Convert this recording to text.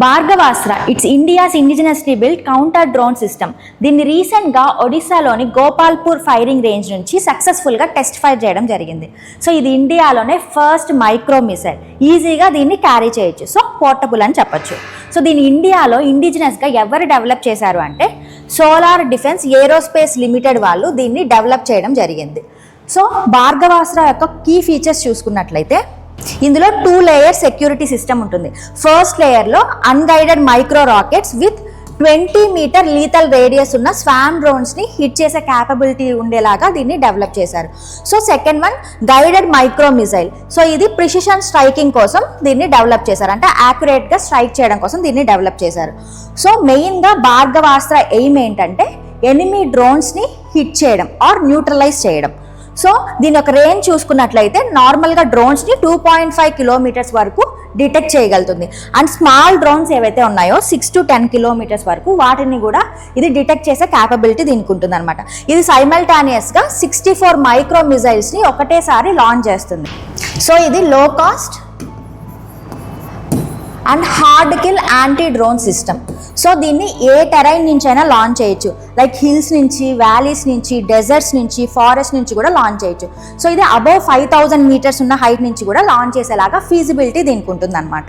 Bhargavastra it's India's indigenously build counter drone system. దీన్ని రీసెంట్గా ఒడిశాలోని గోపాల్పూర్ ఫైరింగ్ రేంజ్ నుంచి సక్సెస్ఫుల్గా టెస్ట్ ఫైర్ చేయడం జరిగింది. సో ఇది ఇండియాలోనే ఫస్ట్ మైక్రో మిసైల్. ఈజీగా దీన్ని క్యారీ చేయొచ్చు. సో పోర్టబుల్ అని చెప్పొచ్చు. సో దీన్ని ఇండియాలో ఇండిజినస్గా ఎవరు డెవలప్ చేశారు అంటే సోలార్ డిఫెన్స్ ఏరోస్పేస్ లిమిటెడ్ వాళ్ళు దీన్ని డెవలప్ చేయడం జరిగింది. సో భార్గవాస్త్ర యొక్క కీ ఫీచర్స్ చూసుకున్నట్లయితే ఇందులో 2 లేయర్ సెక్యూరిటీ సిస్టమ్ ఉంటుంది. ఫస్ట్ లేయర్లో unguided micro rockets with 20 metre lethal radius ఉన్న స్వామ్ డ్రోన్స్ని హిట్ చేసే క్యాపబిలిటీ ఉండేలాగా దీన్ని డెవలప్ చేశారు. So second one guided micro missile. So ఇది ప్రిసిషన్ స్ట్రైకింగ్ కోసం దీన్ని డెవలప్ చేశారు. అంటే యాక్యురేట్గా స్ట్రైక్ చేయడం కోసం దీన్ని డెవలప్ చేశారు. సో మెయిన్గా భార్గవాస్త్ర ఎయిమ్ ఏంటంటే ఎనిమీ డ్రోన్స్ని హిట్ చేయడం ఆర్ న్యూట్రలైజ్ చేయడం. సో దీని ఒక రేంజ్ చూసుకున్నట్లయితే నార్మల్గా డ్రోన్స్ని 2.5 కిలోమీటర్స్ వరకు డిటెక్ట్ చేయగలుగుతుంది. అండ్ స్మాల్ డ్రోన్స్ ఏవైతే ఉన్నాయో 6 to 10 కిలోమీటర్స్ వరకు వాటిని కూడా ఇది డిటెక్ట్ చేసే క్యాపబిలిటీ దీనికి ఉంటుంది అనమాట. ఇది సైమల్టానియస్గా 64 మైక్రో మిజైల్స్ని ఒకటేసారి లాంచ్ చేస్తుంది. సో ఇది లో cost and hard kill anti drone system. So దీన్ని ఏ టెరైన్ నుంచి అయినా లాంచ్ చేయొచ్చు. లైక్ హిల్స్ నుంచి, వ్యాలీస్ నుంచి, డెజర్ట్స్ నుంచి, ఫారెస్ట్ నుంచి కూడా లాంచ్ చేయొచ్చు. సో ఇది అబౌవ్ 5000 మీటర్స్ ఉన్న హైట్ నుంచి కూడా లాంచ్ చేసేలాగా ఫీజిబిలిటీ దీనికి ఉంటుంది అనమాట.